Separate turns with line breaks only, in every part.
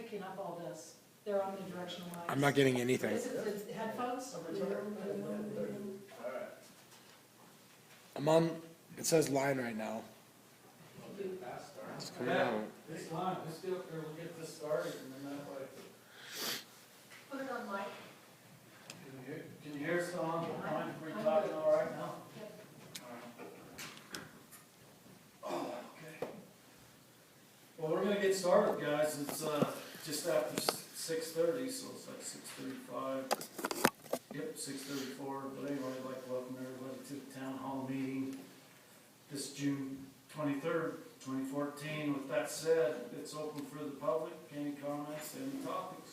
picking up all this? They're omnidirectional mics.
I'm not getting anything.
Is it the headphones?
I'm on, it says line right now. It's coming out.
This line, let's get up there, we'll get this started, and then that way.
Put it on mic.
Can you hear us on the line? Are we talking all right now? Oh, okay. Well, we're gonna get started, guys. It's, just after 6:30, so it's like 6:35. Yep, 6:34. But anyway, I'd like to welcome everybody to the town hall meeting this June 23rd, 2014. With that said, it's open for the public. Any comments, any topics?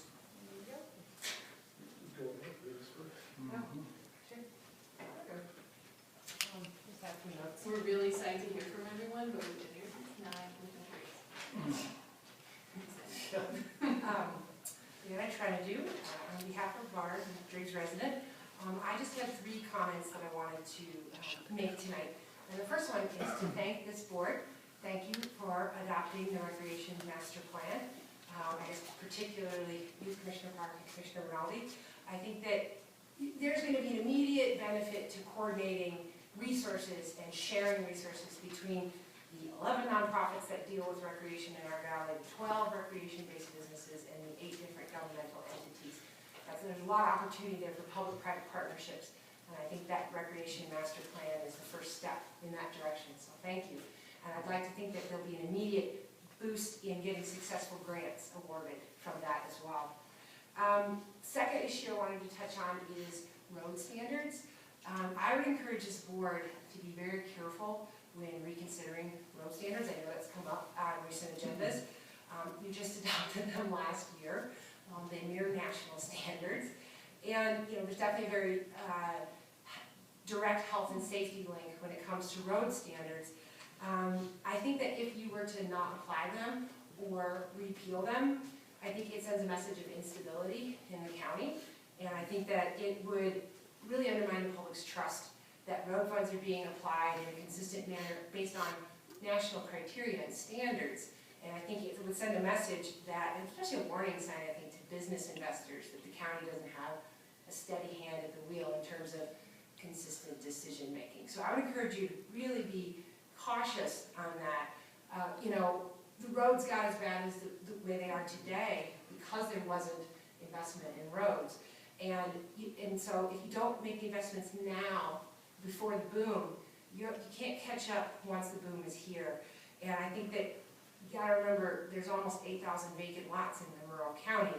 We're really excited to hear from everyone, but we've been here since 9 with the
What I try to do on behalf of our Driggs resident, I just have 3 comments that I wanted to make tonight. And the first one is to thank this board. Thank you for adopting the Recreation Master Plan. I guess particularly you, Commissioner Park and Commissioner Rinaldi. I think that there's going to be an immediate benefit to coordinating resources and sharing resources between the 11 nonprofits that deal with recreation in our valley, 12 recreation-based businesses, and the 8 different governmental entities. So there's a lot of opportunity there for public-private partnerships, and I think that Recreation Master Plan is the first step in that direction, so thank you. And I'd like to think that there'll be an immediate boost in getting successful grants awarded from that as well. Second issue I wanted to touch on is road standards. I would encourage this board to be very careful when reconsidering road standards. I know that's come up on recent agendas. You just adopted them last year. They mirror national standards. And there's definitely a very direct health and safety link when it comes to road standards. I think that if you were to not apply them or repeal them, I think it sends a message of instability in the county. And I think that it would really undermine the public's trust that road funds are being applied in a consistent manner based on national criteria and standards. And I think it would send a message that, and especially a warning sign, I think, to business investors that the county doesn't have a steady hand at the wheel in terms of consistent decision making. So I would encourage you to really be cautious on that. The roads got as bad as the way they are today because there wasn't investment in roads. And so if you don't make the investments now, before the boom, you can't catch up once the boom is here. And I think that you gotta remember there's almost 8,000 vacant lots in the rural county,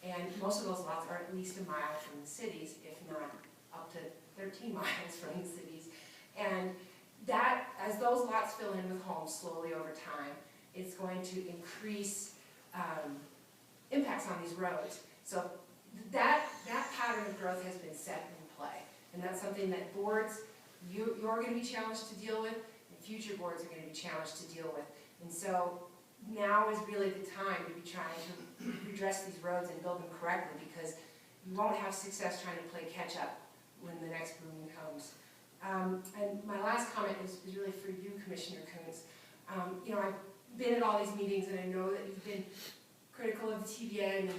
and most of those lots are at least a mile from the cities, if not up to 13 miles from the cities. And that, as those lots fill in with homes slowly over time, it's going to increase impacts on these roads. So that pattern of growth has been set in play, and that's something that boards, you're going to be challenged to deal with, and future boards are going to be challenged to deal with. And so now is really the time to be trying to redress these roads and build them correctly, because you won't have success trying to play catch up when the next boom comes. And my last comment is really for you, Commissioner Coons. I've been at all these meetings, and I know that you've been critical of the TBN,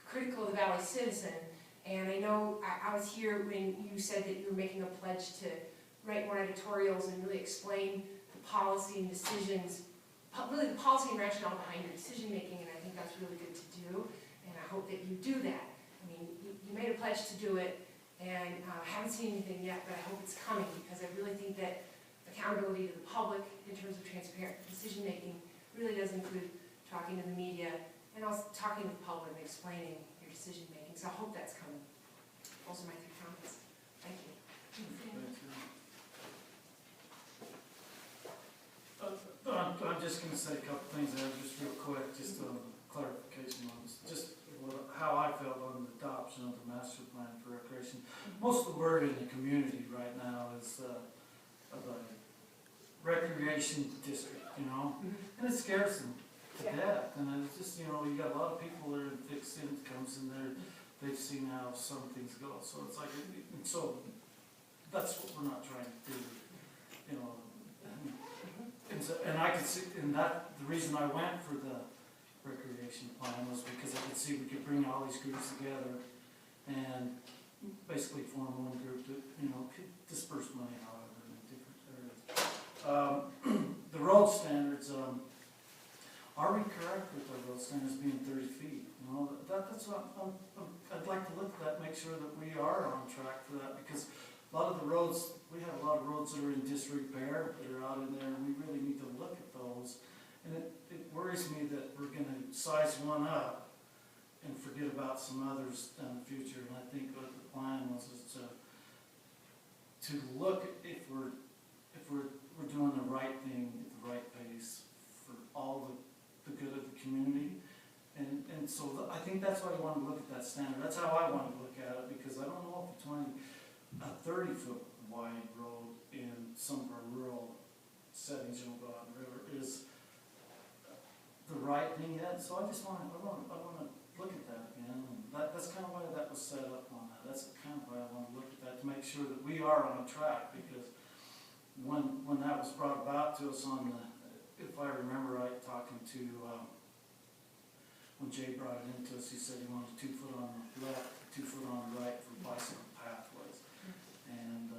critical of the Valley Citizen, and I know I was here when you said that you were making a pledge to write more editorials and really explain the policy and decisions, really the policy and rationale behind your decision making, and I think that's really good to do, and I hope that you do that. I mean, you made a pledge to do it, and I haven't seen anything yet, but I hope it's coming, because I really think that accountability to the public in terms of transparent decision making really does include talking to the media and also talking to the public and explaining your decision making. So I hope that's coming. Those are my 3 comments. Thank you.
I'm just going to say a couple things there, just real quick, just a clarification on this. Just how I felt on the adoption of the master plan for recreation. Most of the word in the community right now is of a recreation district, and it scares them to death. And it's just, you got a lot of people that are in fixed incomes, and they've seen how some things go. So it's like, so that's what we're not trying to do, And I could see, and that the reason I went for the recreation plan was because I could see we could bring all these groups together and basically form one group that, could disperse money however in different areas. The road standards, are we correct with our road standards being 30 feet? That's what I'd like to look at that, make sure that we are on track for that, because a lot of the roads, we have a lot of roads that are in disrepair, that are out in there, and we really need to look at those. And it worries me that we're gonna size one up and forget about some others in the future, and I think what the plan was is to look at if we're doing the right thing at the right pace for all the good of the community. And so I think that's why I want to look at that standard. That's how I want to look at it, because I don't know if a 30-foot wide road in some of our rural settings, go out the river, is the right thing yet. So I want to look at that again. And that's kind of why that was set up on that. That's kind of why I want to look at that, to make sure that we are on track, because when that was brought about to us if I remember right, talking to, when Jay brought it into us, he said he wanted 2 foot on the left, 2 foot on the right for bicycle pathways. And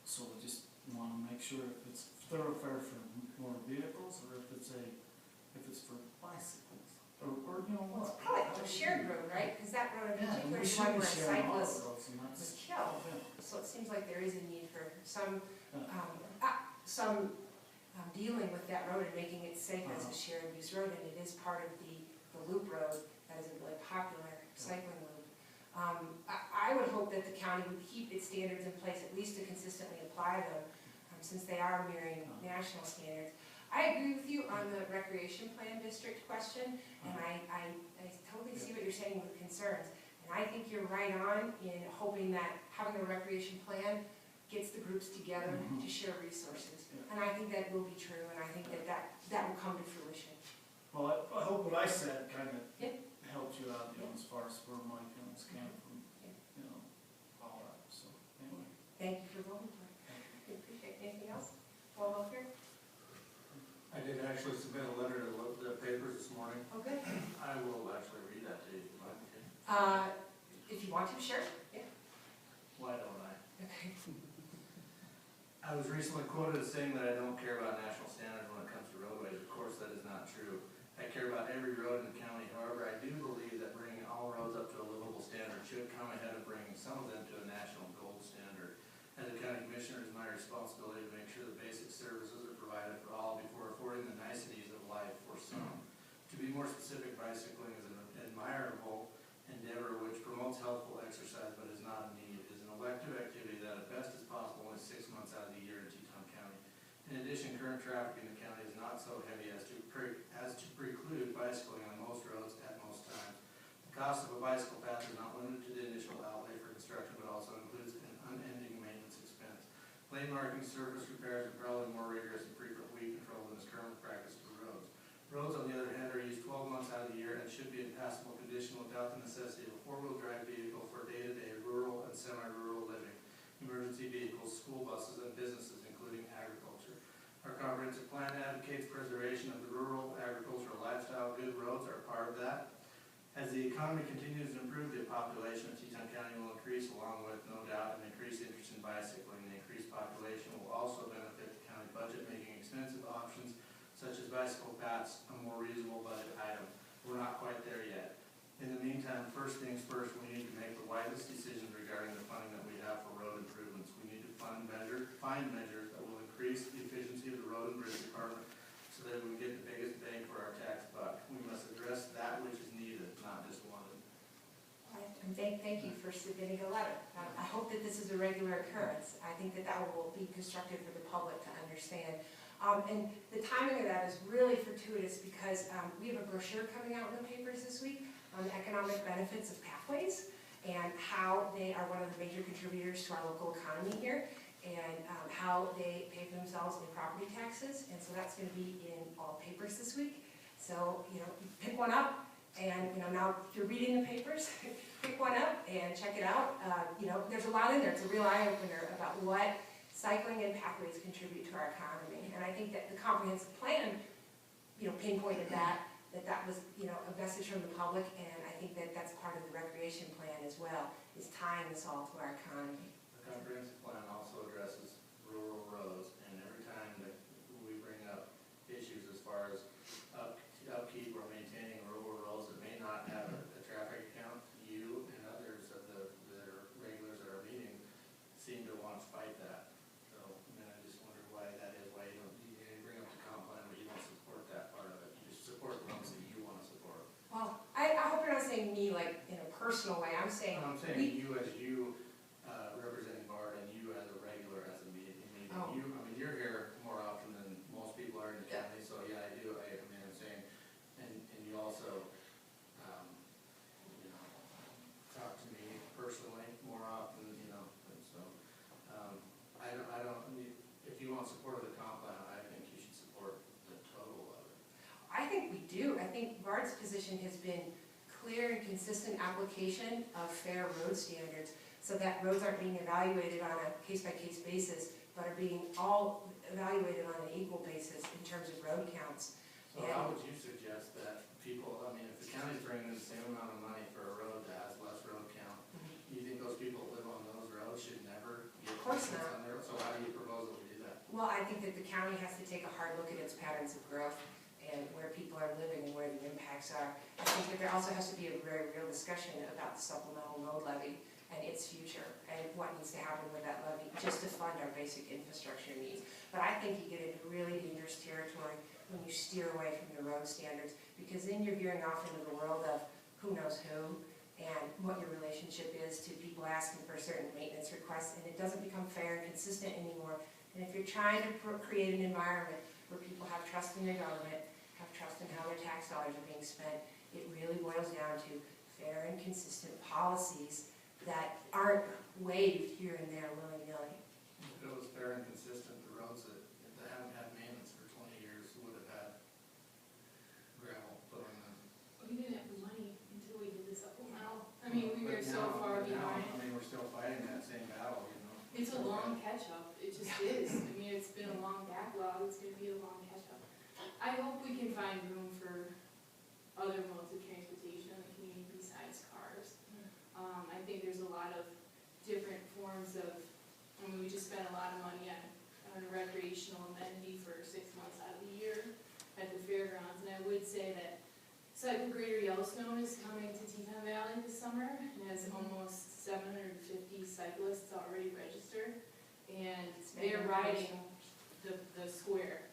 so I just want to make sure if it's thoroughfare for more vehicles, or if it's for bicycles, or
Well,
what.
it's probably a shared road, right? Because that road in
Yeah, and
particular
we
is
should
one
be
where a
sharing all of
cyclist
those, and that's,
was killed.
yeah.
So it seems like there is a need for some dealing with that road and making it safe as a shared use road, and it is part of the loop road that is a really popular cycling route. I would hope that the county would keep its standards in place, at least to consistently apply them, since they are mirroring national standards. I agree with you on the recreation plan district question, and I totally see what you're saying with concerns. And I think you're right on in hoping that having a recreation plan gets the groups together to share resources. And I think that will be true, and I think that will come to fruition.
Well, I hope what I said kind of
Yep.
helped you out, as far as where my feelings came from, all that, so, anyway.
Thank you for voting for it. I appreciate it. Anything else? All up here?
I did actually submit a letter to the papers this morning.
Oh, good.
I will actually read that to you if you like.
If you want to, sure. Yeah.
Why don't I?
Okay.
I was recently quoted as saying that I don't care about national standards when it comes to roadways. Of course, that is not true. I care about every road in the county. However, I do believe that bringing all roads up to a livable standard should come ahead of bringing some of them to a national gold standard. As a county commissioner, it is my responsibility to make sure the basic services are provided for all before affording the niceties of life for some. To be more specific, bicycling is an admirable endeavor which promotes healthful exercise but is not a need. It is an elective activity that at best is possible only 6 months out of the year in Teton County. In addition, current traffic in the county is not so heavy as to preclude bicycling on most roads at most times. The cost of a bicycle path is not limited to the initial outlay for construction, but also includes an unending maintenance expense. Lane marking, surface repairs, and probably more rigorous and frequent weed control than is currently practiced for roads. Roads, on the other hand, are used 12 months out of the year and should be in passable condition without the necessity of a 4-wheel drive vehicle for day-to-day rural and semi-rural living, emergency vehicles, school buses, and businesses, including agriculture. Our comprehensive plan advocates preservation of the rural, agricultural lifestyle. Good roads are part of that. As the economy continues to improve, the population of Teton County will increase, along with, no doubt, an increased interest in bicycling. The increased population will also benefit the county budget, making expensive options such as bicycle paths a more reasonable budget item. We're not quite there yet. In the meantime, first things first, we need to make the wisest decisions regarding the funding that we have for road improvements. We need to find measures that will increase the efficiency of the road and bridge department so that we get the biggest bang for our tax buck. We must address that which is needed, not just wanted.
And thank you for submitting a letter. I hope that this is a regular occurrence. I think that will be constructive for the public to understand. And the timing of that is really fortuitous because we have a brochure coming out in the papers this week on the economic benefits of pathways and how they are one of the major contributors to our local economy here, and how they pay for themselves in property taxes. And so that's going to be in all papers this week. So, pick one up, and now if you're reading the papers, pick one up and check it out. There's a lot in there. It's a real eye-opener about what cycling and pathways contribute to our economy. And I think that the comprehensive plan, pinpointed that that was, you know, a message from the public, and I think that that's part of the recreation plan as well, is tying this all to our economy.
The comprehensive plan also addresses rural roads, and every time that we bring up issues as far as upkeep or maintaining rural roads that may not have a traffic count, you and others of the regulars at our meeting seem to want to fight that. So, and I just wonder why that is, why you bring up the comp plan, but you don't support that part of it. You just support the ones that you want to support.
Well, I hope you're not saying me like in a personal way, I'm saying,
I'm saying you as you, representing Bard, and you as a regular as a meeting.
Oh.
You, I mean, you're here more often than most people are in the county, so yeah, I do, I mean, I'm saying, and you also, you know, talk to me personally more often, you know, and so, I don't, if you want support of the comp plan, I think you should support the total of it.
I think we do. I think Bard's position has been clear and consistent application of fair road standards, so that roads aren't being evaluated on a case-by-case basis, but are being all evaluated on an equal basis in terms of road counts.
So how would you suggest that people, I mean, if the county's bringing in the same amount of money for a road that has less road count, do you think those people that live on those roads should never get?
Of course
maintenance
not.
on their- So how do you propose that we do that?
Well, I think that the county has to take a hard look at its patterns of growth and where people are living and where the impacts are. I think that there also has to be a very real discussion about the supplemental road levy and its future and what needs to happen with that levy just to fund our basic infrastructure needs. But I think you get into really dangerous territory when you steer away from the road standards, because then you're veering off into the world of who knows who and what your relationship is to people asking for certain maintenance requests, and it doesn't become fair and consistent anymore. And if you're trying to create an environment where people have trust in their government, have trust in how their tax dollars are being spent, it really boils down to fair and consistent policies that aren't waived here and there willy-nilly.
If it was fair and consistent, the roads that haven't had maintenance for 20 years would have had gravel put on them.
We didn't have the money until we did the supplemental. I mean, we were
But
so
now-
far
but now,
behind.
I mean, we're still fighting that same battle, you know?
It's a long catch-up, it just is. I mean, it's been a long backlog, it's gonna be a long catch-up. I hope we can find room for other modes of transportation in the community besides cars. I think there's a lot of different forms of, I mean, we just spent a lot of money on a recreational amenity for 6 months out of the year at the fairgrounds, and I would say that Cycle Greater Yellowstone is coming to Teton Valley this summer, and has almost 750 cyclists already registered, and they're riding the square.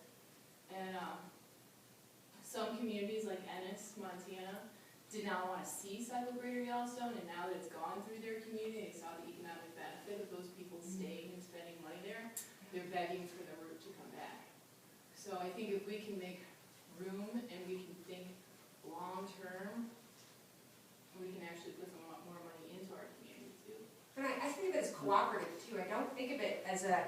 And some communities like Ennis, Montana, did not want to see Cycle Greater Yellowstone, and now that it's gone through their community, they saw the economic benefit of those people staying and spending money there, they're begging for the route to come back. So I think if we can make room and we can think long-term, we can actually put some more money into our community too.
And I think of it as cooperative too. I don't think of it as a,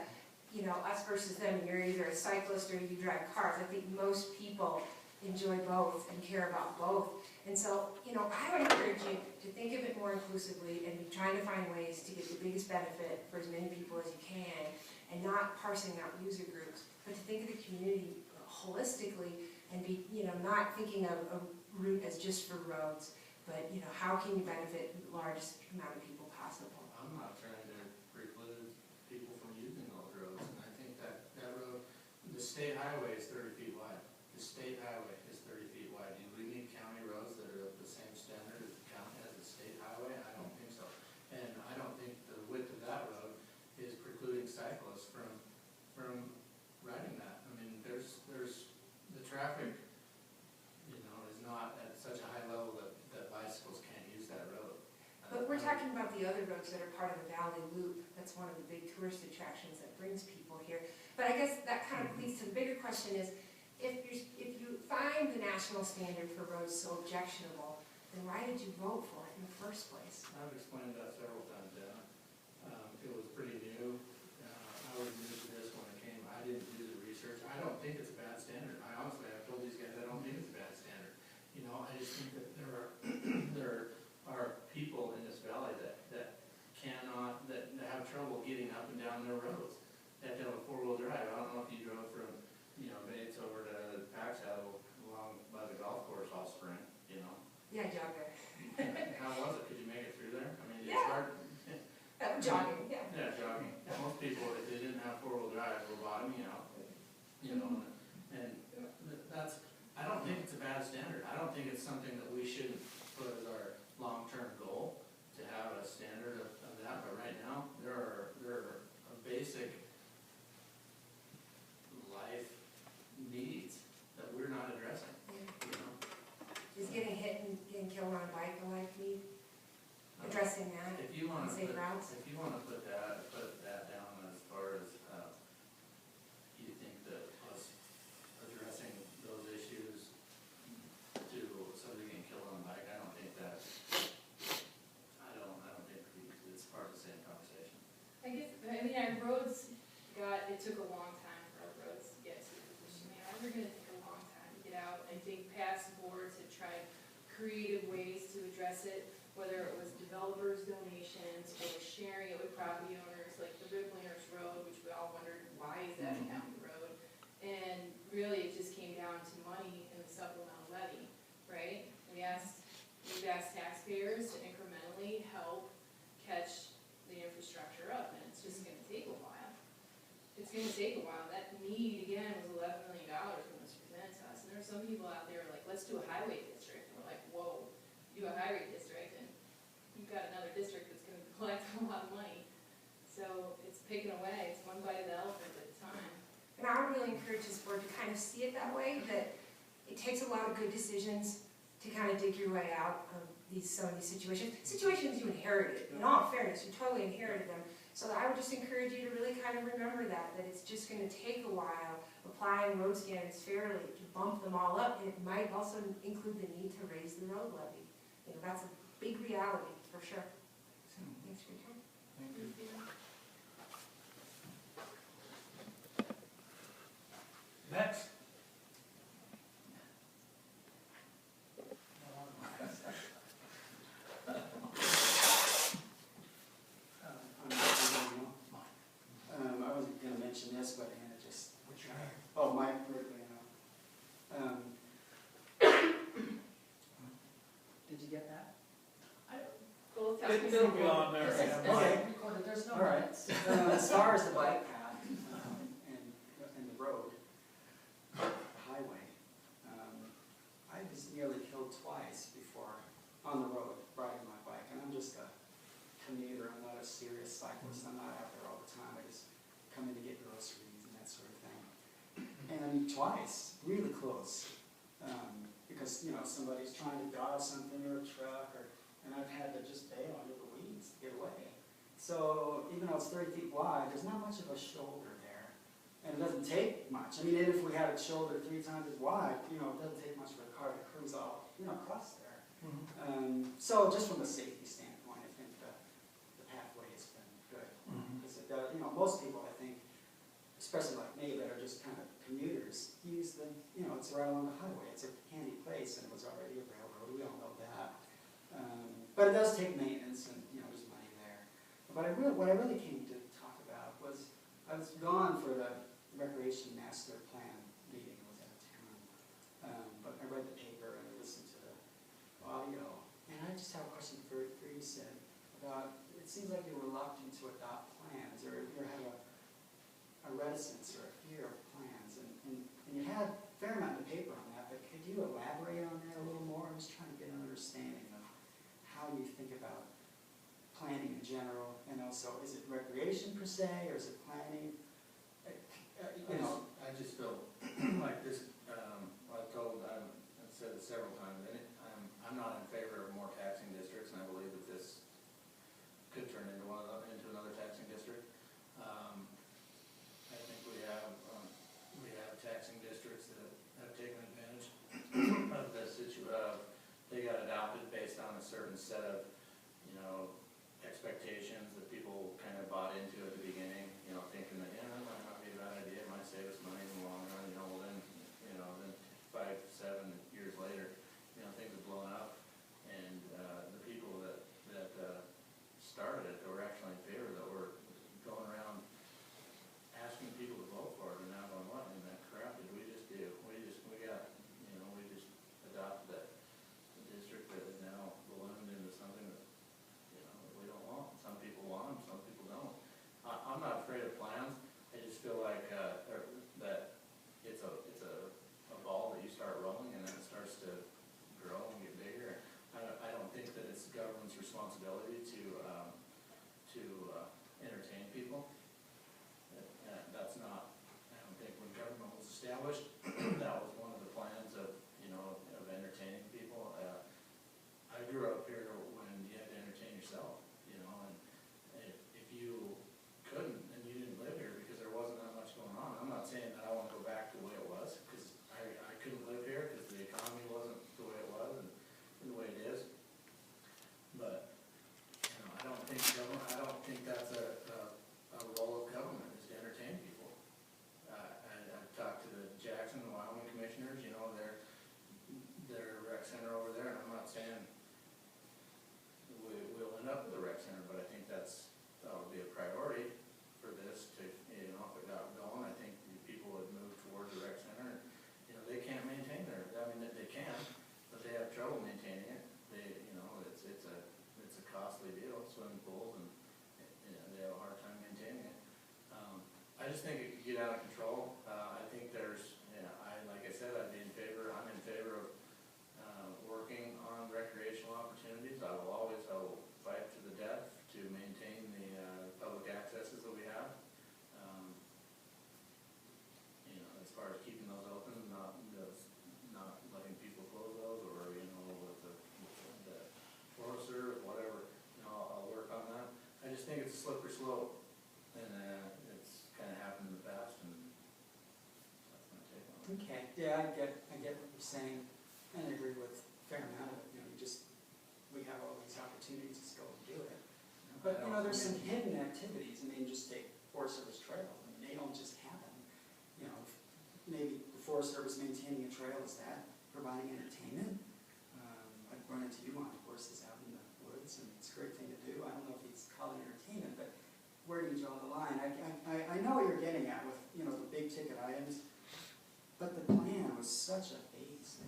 you know, us versus them. You're either a cyclist or you drive cars. I think most people enjoy both and care about both. And so, you know, I would encourage you to think of it more inclusively and be trying to find ways to get the biggest benefit for as many people as you can, and not parsing out user groups, but to think of the community holistically and be, you know, not thinking of a route as just for roads, but, you know, how can you benefit the largest amount of people possible?
I'm not trying to preclude people from using those roads, and I think that road, the state highway is 30 feet wide. The state highway is 30 feet wide. Do we need county roads that are of the same standard as the county, as the state highway? I don't think so. And I don't think the width of that road is precluding cyclists from riding that. I mean, there's the traffic, you know, is not at such a high level that bicycles can't use that road.
But we're talking about the other roads that are part of the Valley Loop. That's one of the big tourist attractions that brings people here. But I guess that kind of leads to the bigger question is, if you find the national standard for roads so objectionable, then why did you vote for it in the first place?
I've explained that several times, Dana. It was pretty new. I was new to this when it came. I didn't do the research. I don't think it's a bad standard. I've told these guys I don't think it's a bad standard. You know, I just think that there are people in this valley that cannot, that have trouble getting up and down their roads. They have to have a four-wheel drive. I don't know if you drove from, you know, Bates over to Pax Saddle along by the golf course all
kill on a bike a life need? Addressing that,
If you wanna
safe
put,
routes?
if you wanna put that down as far as, you think that us addressing those issues to somebody getting killed on a bike, I don't think that, I don't think it's part of the same conversation.
I mean, our roads it took a long time for our roads to get to the position they are. They're gonna take a long time to get out. I think past boards have tried creative ways to address it, whether it was developers' donations or sharing it with property owners, like the Ribliners Road, which we all wondered, why is that a county road? And really, it just came down to money in the supplemental levy, right? We've asked taxpayers to incrementally help catch the infrastructure up, and it's just gonna take a while. It's gonna take a while. That need, again, was $11 million when it was presented to us. And there are some people out there like, let's do a highway district. And we're like, whoa, do a highway district, and you've got another district that's gonna collect a lot of money. So it's picking away. It's one bite of the elephant at a time.
And I would really encourage this board to kind of see it that way, that it takes a lot of good decisions to kind of dig your way out of some of these situations you inherited. In all fairness, you totally inherited them. So I would just encourage you to really kind of remember that it's just gonna take a while applying road standards fairly to bump them all up. And it might also include the need to raise the road levy. You know, that's a big reality, for sure. So, thanks for your time.
Thank you. Next.
I wasn't gonna mention this, but Anna just, oh, Mike, did you get that?
Both
It'll be on there.
Okay.
Recorded, there's no
All right.
minutes.
As far as the bike path, and the road, the highway, I was nearly killed twice before on the road riding my bike, and I'm just a commuter, I'm not a serious cyclist, I'm not out there all the time, I just come in to get groceries and that sort of thing. And twice, really close, because, somebody's trying to dodge something or a truck, and I've had to just bail under the weeds to get away. So even though it's 30 feet wide, there's not much of a shoulder there, and it doesn't take much. I mean, even if we had a shoulder 3 times as wide, it doesn't take much for a car to cruise all, across there. So just from a safety standpoint, I think the pathway has been good. Because it does, most people, I think, especially like me, that are just kind of commuters, use it's right along the highway. It's a handy place, and it was already a railroad. We all know that. But it does take maintenance, and there's money there. But what I really came to talk about was I was gone for the Recreation Master Plan meeting. I was out of town, but I read the paper and I listened to the audio, and I just have a question for you, Sid, about it seems like you're reluctant to adopt plans, or you have a reticence or a fear of plans, and you had a fair amount of paper on that, but could you elaborate on that a little more? I'm just trying to get an understanding of how you think about planning in general, and also, is it recreation per se, or is it planning?
I just feel like this, I've said it several times, and I'm not in favor of more taxing districts, and I believe that this could turn into another taxing district. I think we have taxing districts that have taken advantage of this they got adopted based on a certain set of, expectations that people kind of bought into at the beginning, thinking that, that might not be a bad idea, it might save us money in the long run, well then 5-7 years later, things have blown up, and the people that started it, that were actually in favor, that were going around asking people to vote for it, and now going, what in that crap did we just do? We just adopted that district that is now ballooned into something
saying, and I agree with a fair amount of it, we have all these opportunities to go and do it. But, there's some hidden activities, just take Forest Service Trail, they don't just happen. Maybe the Forest Service maintaining a trail, is that providing entertainment? I've run into you on horses out in the woods, and it's a great thing to do. I don't know if it's called entertainment, but where do you draw the line? I know what you're getting at with, the big ticket items, but the plan was such a base.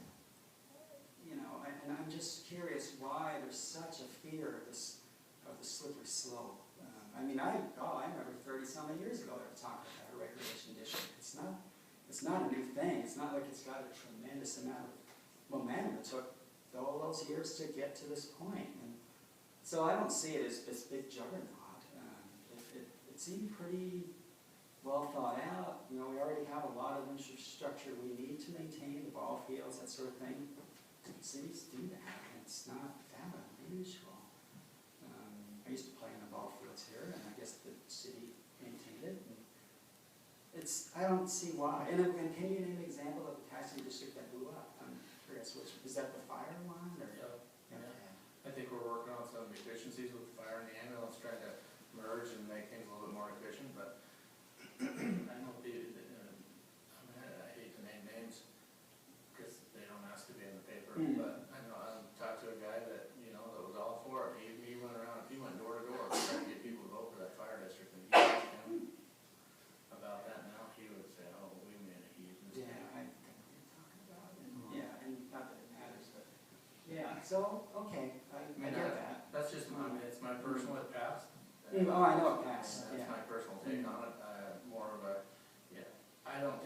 And I'm just curious why there's such a fear of the slippery slope. I remember 30-some years ago they were talking about a recreation district. It's not a new thing. It's not like it's got a tremendous amount of momentum. It took all those years to get to this point. And so I don't see it as this big juggernaut. It seemed pretty well thought out. We already have a lot of infrastructure we need to maintain, the ball fields, that sort of thing. Cities do that, and it's not that unusual. I used to play in the ball fields here, and I guess the city maintained it. And I don't see why. And can you name an example of a taxi district that blew up? I'm curious, is that the fire one? Or?
Yeah. I think we're working on some efficiencies with the fire and the ambulance, trying to merge and make things a little bit more efficient, but I know I hate to name names because they don't ask to be in the paper, but I know I talked to a guy that, that was all for it. He went around, he went door to door trying to get people to vote for that fire district, and he asked him about that now, he would say, oh, wait a minute, he's
Yeah, I think what you're talking about. And not that it matters, but yeah, so, okay, I get that.
That's just it's my personal, it passed.
Oh, I know it passed,
That's
yeah.
my personal take on it, more of a, I don't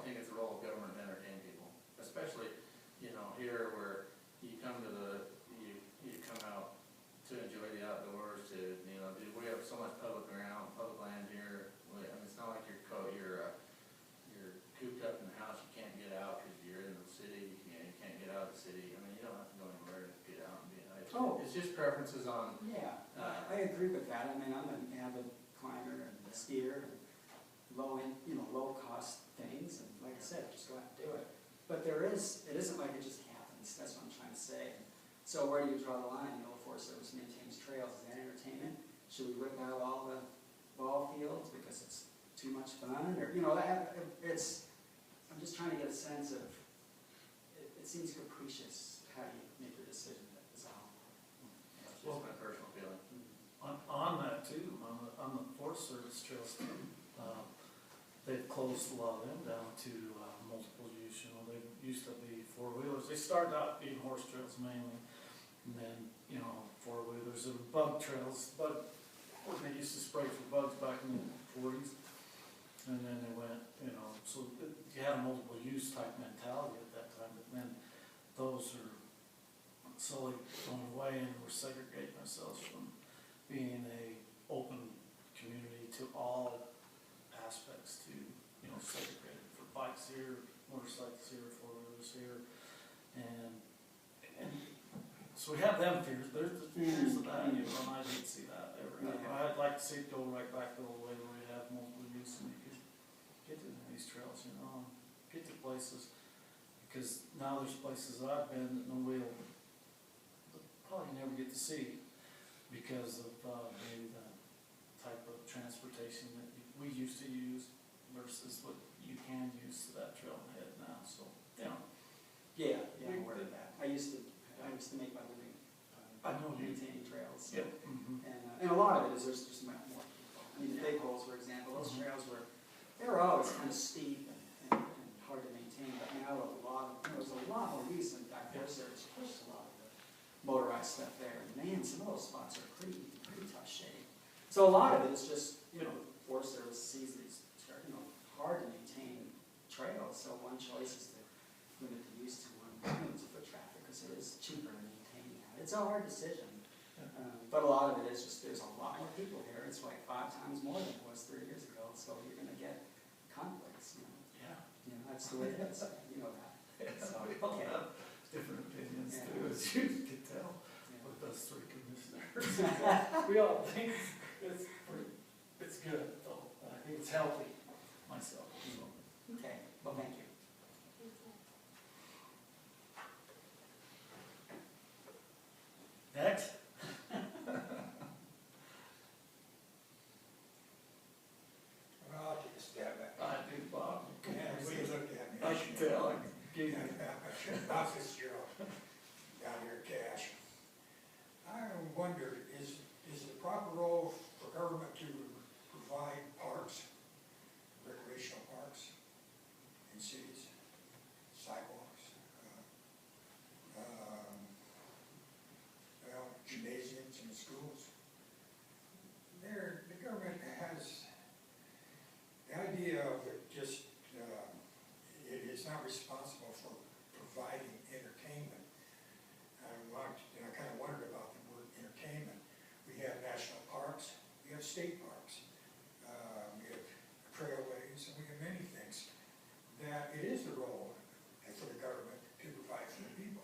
think it's the role of government to entertain people, especially, here where you come you come out to enjoy the outdoors, we have so much public ground, public land here. It's not like you're cooped up in the house, you can't get out because you're in the city, you can't get out of the city. You don't have to go anywhere to get out and be out. It's just preferences on.
Yeah, I agree with that. I'm an avid climber and skier and low cost things, and like I said, just go out and do it. But it isn't like it just happens. That's what I'm trying to say. So where do you draw the line? The Forest Service maintains trails. Is that entertainment? Should we rip out all the ball fields because it's too much fun? Or I'm just trying to get a sense of. It seems capricious. How do you make your decision? That's all.
That's just my personal feeling.
On that too, on the Forest Service trails too, they've closed a lot of them down to multiple use. They used to be four-wheelers. They started out being horse trails mainly, and then four-wheelers and bug trails. But they used to spray for bugs back in the 40s, and then they went, so you had a multiple use type mentality at that time. But then those are slowly going away, and we're segregating ourselves from being a open community to all aspects, to segregated for bikes here, motorcycles here, four-wheelers here, and so we have them fears. There's the fears of that, and I didn't see that ever. I'd like to see it go right back to the way where we have multiple use and you can get to these trails, get to places, because now there's places that I've been that nobody will probably never get to see because of maybe the type of transportation that we used to use versus what you can use to that trailhead now. So,
Yeah, I'm aware of that. I used to make my living maintaining trails. So,
yep.
And a lot of it is there's just more people. The big holes, for example, those trails they were always kind of steep and hard to maintain, but now there's a lot more use. In fact, Forest Service pushed a lot of the motorized stuff there. And man, some of those spots are pretty tough shape. So a lot of it is just, Forest Service sees these, hard to maintain trails, so one choice is to limit the use to foot traffic, because it is cheaper to maintain that. It's a hard decision, but a lot of it is just, there's a lot more people here. It's like 5 times more than it was 3 years ago, so you're going to get conflicts,
Yeah.
That's the way it is, you know that. So,
We all
okay.
have different opinions
Yeah.
too, as you can tell,
Yeah.
with those 3 commissioners. We all think it's good, though. I think it's healthy, myself. So.
Okay, well, thank you.
Next?
Well, I'll take a stab at it.
I do, Bob.
And we looked at me.
I can tell, I gave you.
Bob Fitzgerald, down here at Cash. I wonder, is the proper role for government to provide parks, recreational parks in cities, sidewalks, well, gymnasiums in the schools? The government has the idea of it just, it is not responsible for providing entertainment. I kind of wondered about the word entertainment. We have national parks, we have state parks, we have trailways, and we have many things that it is the role for the government to provide for the people.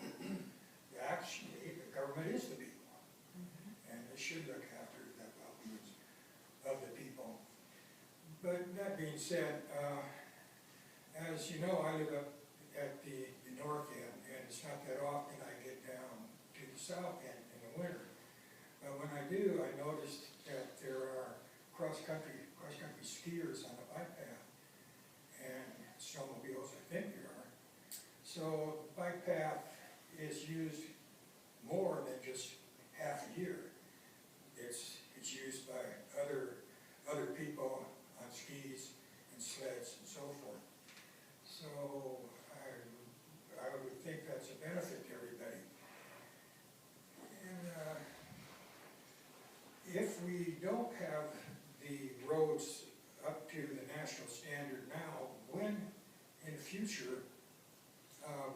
Actually, the government is the people, and they should look after the well-being of the people. But that being said, as you know, I live up at the north end, and it's not that often I get down to the south end in the winter. But when I do, I noticed that there are cross-country skiers on the bike path, and snowmobiles, I think there are. So the bike path is used more than just half a year. It's used by other people on skis and sleds and so forth. So I would think that's a benefit to everybody. And if we don't have the roads up to the national standard now, when in the future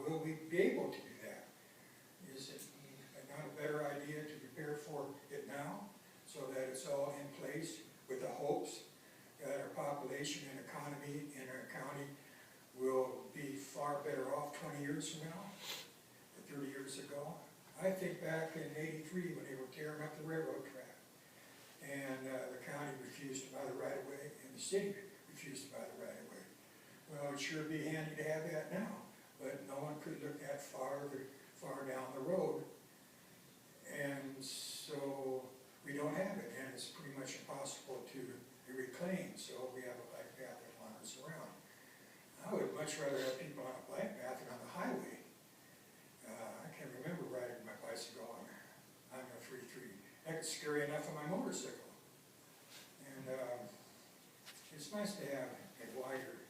will we be able to do that? Is it not a better idea to prepare for it now so that it's all in place with the hopes that our population and economy in our county will be far better off 20 years from now, or 30 years ago? I think back in '83 when they were tearing up the railroad track, and the county refused to buy the right-of-way, and the city refused to buy the right-of-way. Well, it'd sure be handy to have that now, but no one could look that far down the road, and so we don't have it, and it's pretty much impossible to reclaim, so we have a bike path that wanders around. I would much rather have people on a bike path than on the highway. I can remember riding my bicycle on a 3-3. That was scary enough on my motorcycle. And it's nice to have a wider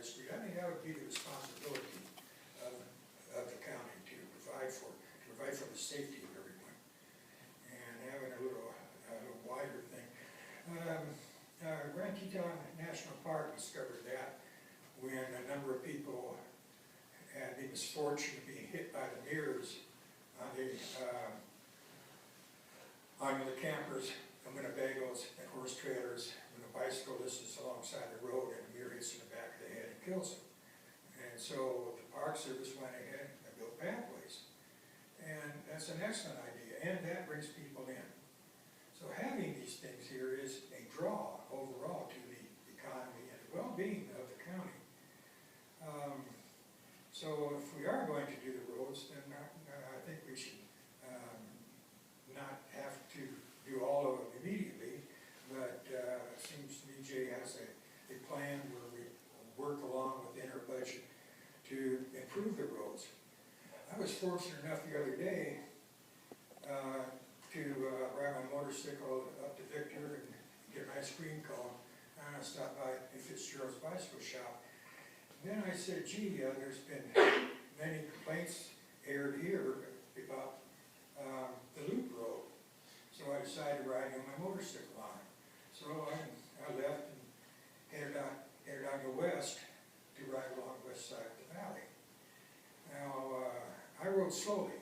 street. I think that would be the responsibility of the county to provide for the safety of everyone. And having a little wider thing. Grand Teton National Park discovered that when a number of people had the misfortune of being hit by the mirrors on the campers, the Winnebagos and horse trailers, when the bicyclist is alongside the road and the mirror hits in the back of the head and kills him. And so the Park Service went ahead and built pathways. And that's an excellent idea, and that brings people in. So having these things here is a draw overall to the economy and the well-being of the county. So if we are going to do the roads, then I think we should not have to do all of them immediately, but it seems to me Jay has a plan where we work along within our budget to improve the roads. I was fortunate enough the other day to ride my motorcycle up to Victor and get an ice cream cone, and I stopped by Fitzgerald's bicycle shop. And then I said, gee, there's been many complaints aired here about the loop road. So I decided to ride on my motorcycle on it. So I left and headed out to west to ride along the west side of the valley. Now, I rode slowly,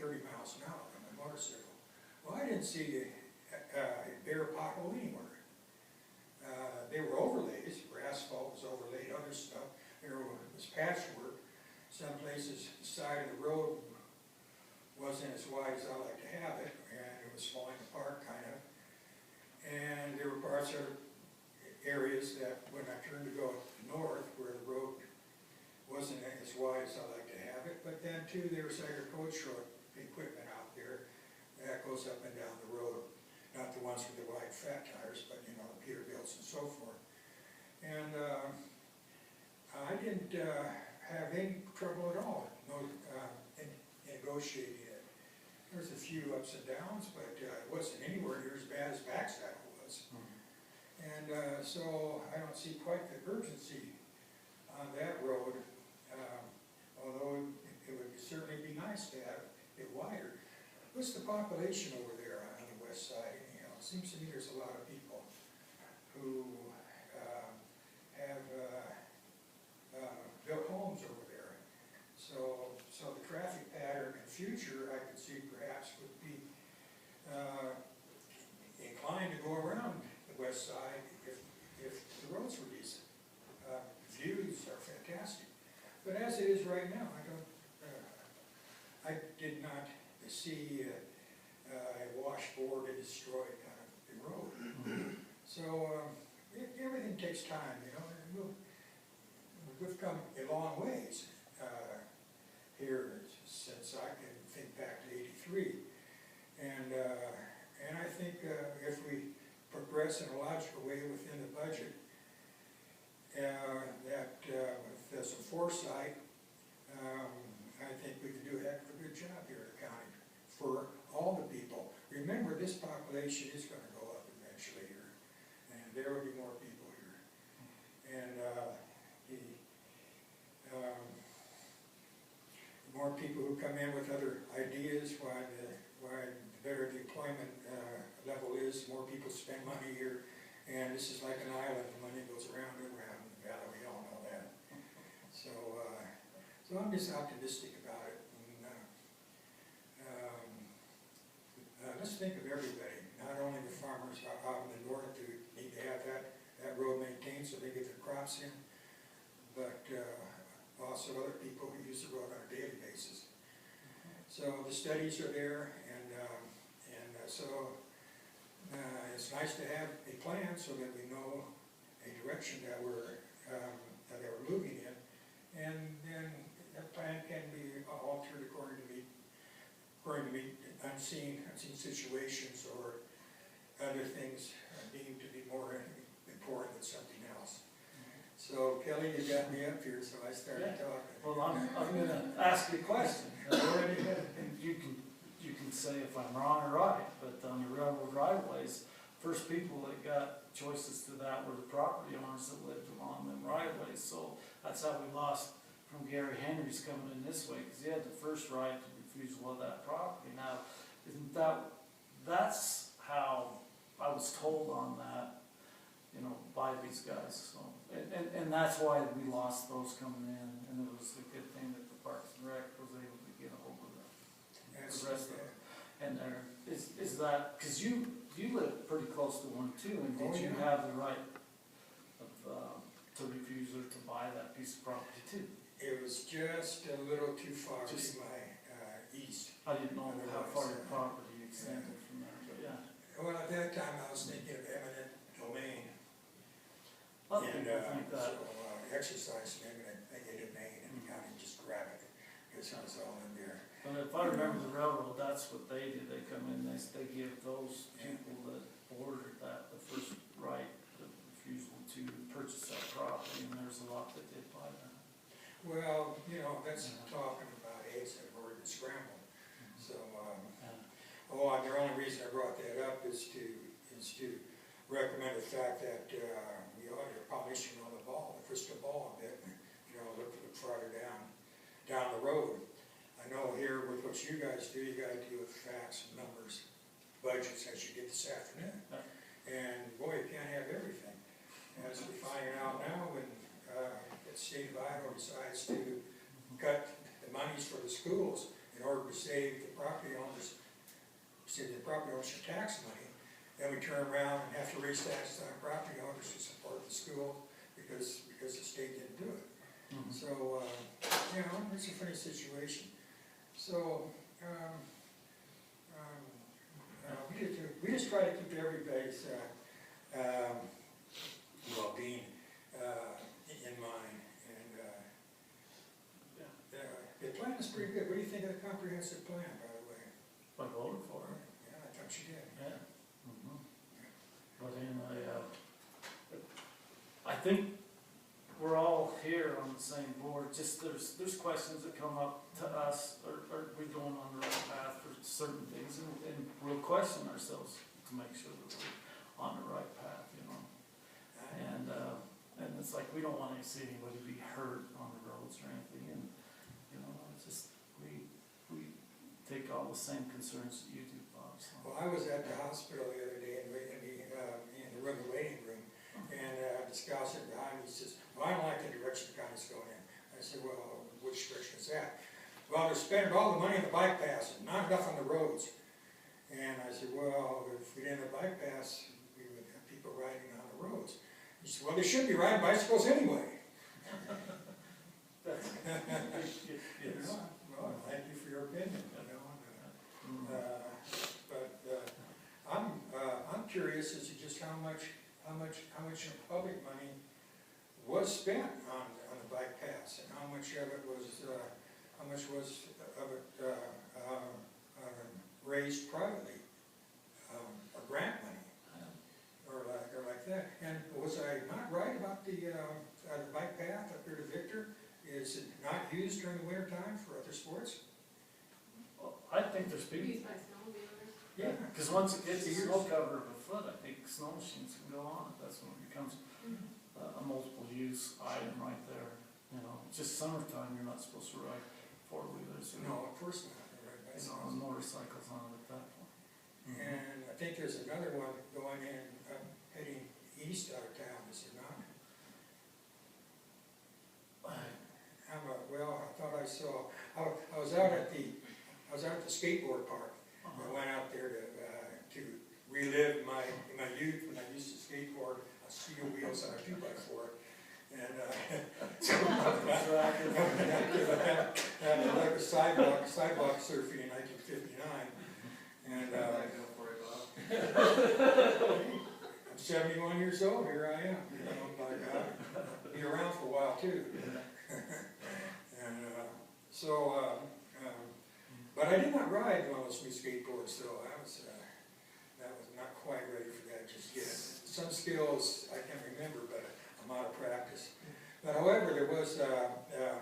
30 miles an hour on my motorcycle. Well, I didn't see a bare pothole anywhere. They were overlays, where asphalt was overlaid, other stuff. There was patchwork. Some places the side of the road wasn't as wide as I like to have it, and it was falling apart kind of. And there were parts of areas that when I turned to go north, where the road wasn't as wide as I like to have it, but then too there was agricultural equipment goes up and down the road. Not the ones with the wide fat tires, but you know, the Peterbilts and so forth. And I didn't have any trouble at all in negotiating it. There's a few ups and downs, but it wasn't anywhere near as bad as Backsaddle was. And so I don't see quite the urgency on that road, although it would certainly be nice to have it wider. What's the population over there on the west side anyhow? It seems to me there's a lot of people who have built homes over there. So the traffic pattern in future, I could see perhaps would be inclined to go around the west side if the roads were decent. Views are fantastic. But as it is right now, I did not see a washboard and destroyed the road. So everything takes time, you know. We've come a long ways here since I can think back to '83, and I think if we progress in a logical way within the budget, that with some foresight, I think we can do a heck of a good job here in the county for all the people. Remember, this population is going to go up eventually here, and there will be more people here. And the more people who come in with other ideas, why the better the employment level is, the more people spend money here. And this is like an island, the money goes around and around in the valley, we all know that. So I'm just optimistic about it. And, let's think of everybody, not only the farmers out in the north who need to have that road maintained so they get their crops in, but also other people who use the road on a daily basis. So the studies are there, and so it's nice to have a plan so that we know a direction that we're moving in, and then that plan can be altered according to meet unseen situations or other things deemed to be more important than something else. So Kelly, you got me up here, so I started talking.
Well, I'm going to ask you a question. And you can say if I'm wrong or right, but on the railroad right-of-ways, first people that got choices to that were the property owners that lived along them right-of-ways. So that's how we lost from Gary Henry's coming in this way, because he had the first right to refusal of that property. Now, isn't that's how I was told on that, you know, by these guys. So, and that's why we lost those coming in, and it was a good thing that the Parks and Rec was able to get a hold of them. The rest of it. And there is that, because you live pretty close to one too, and did you have the right of to refuse or to buy that piece of property too?
It was just a little too far to my east.
I didn't know how far your property extended from there, but yeah.
Well, at that time I was thinking of eminent domain.
A lot of people think that.
So exercise eminent domain, and the county just grab it because it was all in there.
But if I remember the railroad, that's what they did. They come in, they give those people that ordered that the first right, the refusal to purchase that property, and there's a lot that did buy that.
Well, you know, that's talking about eggs that have already been scrambled. So, the only reason I brought that up is to recommend the fact that we ought to polishing on the ball, the crystal ball a bit, you know, look farther down the road. I know here with what you guys do, you got to deal with facts and numbers, budgets as you get this afternoon. And boy, you can't have everything. As we're finding out now, when the state of Idaho decides to cut the monies for the schools in order to save the property owners, should tax money, then we turn around and have to raise taxes on property owners to support the school because the state didn't do it. Mm-hmm. So, you know, it's a funny situation. So, we just try to keep everybody's well-being in mind. And the plan is pretty good. What do you think of the comprehensive plan, by the way?
I voted for it.
Yeah, thought you did.
Yeah. But anyway, I think we're all here on the same board, just there's questions that come up to us, are we going on the right path for certain things, and we'll question ourselves to make sure that we're on the right path, you know. And it's like, we don't want to see anybody be hurt on the roads or anything, and, you know, it's just, we take all the same concerns that you do, Bob, so.
Well, I was at the hospital the other day in the waiting room, and this gal sitting behind me says, well, I don't like the direction the county's going in. I said, well, which direction is that? Well, they're spending all the money on the bike pass and not enough on the roads. And I said, well, if we didn't have a bike pass, we would have people riding on the roads. He said, well, they should be riding bicycles anyway.
That's,
You know, well, thank you for your opinion, you know. I'm curious as to just how much public money was spent on the bike pass, and how much of it was raised privately, or grant money, or like that. And was I not right about the bike path up here to Victor? Is it not used during the winter time for other sports?
well, I think there's people,
Used by snowmobilers.
Yeah.
because once it gets a snow cover of a foot, I think snow machines can go on it, that's when it becomes a multiple use item right there, you know. Just summertime, you're not supposed to ride four-wheelers or,
No, of course not. Right,
you know, motorcycles on it at that point.
And I think there's another one going in, heading east out of town, is there not? Well, I thought I saw, I was out at the skateboard park. I went out there to relive my youth when I used to skateboard on steel wheels on a 2x4. And so I went out to sidewalk surfing in 1959. And
Go for it, Bob.
I'm 71 years old, here I am, you know, like, be around for a while too. And but I did not ride one of those new skateboards, though. That was not quite ready for that just yet. Some skills I can remember, but I'm out of practice. But however, there was out there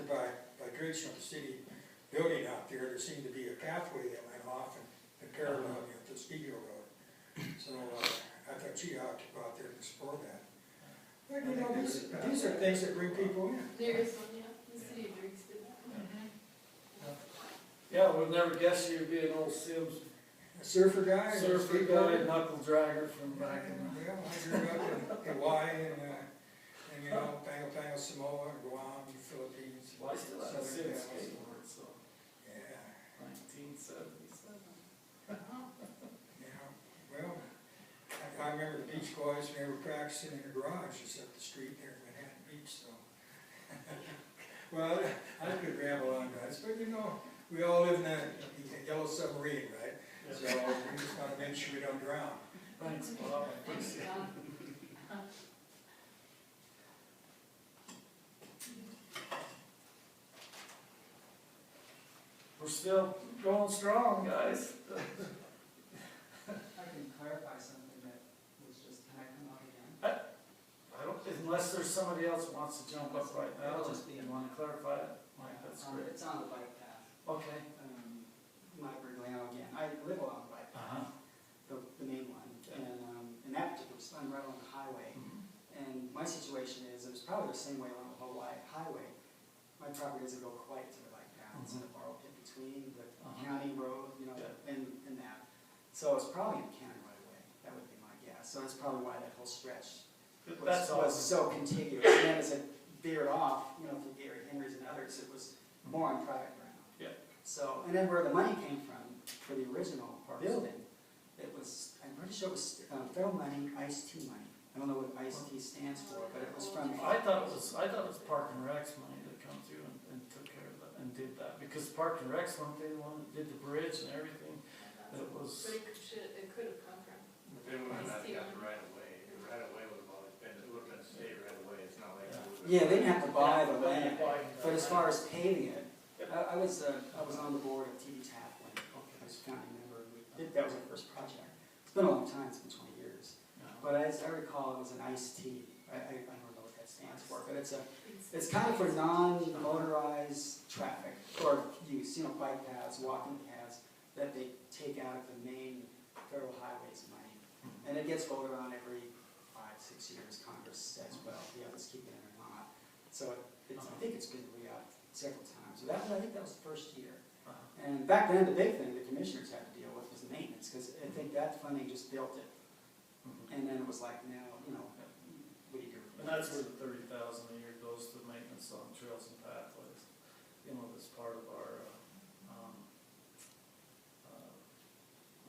by Grayson, the city building out there, there seemed to be a pathway that went off and parallel to the Ski Hill Road. So I thought, gee, I ought to go out there and explore that. But you know, these are things that bring people in.
There is one, yeah, the city of Driggs did that.
Yeah, we'll never guess you'd be an old Sims
A surfer guy? and a
surfer guy,
skateboarder?
knuckle dragger from back in the.
Well, I grew up in Hawaii and you know, Pango, Samoa, Guam, the Philippines.
Well, I still have a
Southern
Sims
Dallas.
skateboard, so,
Yeah,
1977.
yeah, well, I remember the Beach Boys, we were practicing in the garage just up the street there in Manhattan Beach, so. Well, I could ramble on, guys, but you know, we all live in a yellow submarine, right? So we just want to make sure we don't drown.
Thanks, Bob. I
Thanks,
appreciate it.
Bob.
We're still going strong, guys.
I can clarify something that was just, can I come out again?
I don't, unless there's somebody else who wants to jump up right now,
It'll just be
you
in
want to clarify it? Mike, that's great.
It's on the bike path.
Okay.
Mike Bergliano again. I live along the bike path,
Uh-huh.
the main one. And that particular, I'm right on the highway. And my situation is, it was probably the same way along the whole highway. My property doesn't go quite to the bike path. It's in a borrow pit between the county road, you know, and that. So it's probably in the county right away. That would be my guess. So that's probably why that whole stretch
That's
was so contiguous. And then as it veered off, you know, through Gary Henry's and others, it was more on private ground.
Yeah.
So, and then where the money came from for the original building, it was, I'm pretty sure it was federal money, ICE-T money. I don't know what ICE-T stands for, but it was from.
I thought it was Park and Rec's money that come through and took care of that and did that, because Park and Rec's weren't they the one that did the bridge and everything? That was.
But it could have come from.
They would have not got the right of way. The right of way would have always been, it would have been state right of way. It's not like.
Yeah, they didn't have to buy the
Yeah,
land,
buy-
but as far as paving it, I was on the board of TV Tap when I was a founding member. that was our first project. It's been a long time, it's been 20 years.
you know.
But as I recall, it was an iced tea. I don't know what that stands for, but it's kind of for non-motorized traffic or use, bike paths, walking paths that they take out of the main federal highways money. And it gets voted on every 5-6 years. Congress says, well, yeah, let's keep it in or not. So I think it's been re-upped several times. So I think that was the first year. And back then, the big thing the commissioners had to deal with was the maintenance, because I think that funding just built it. And then it was like, now, what do you do?
And that's where the 30,000 a year goes to maintenance on trails and pathways. That's part of our,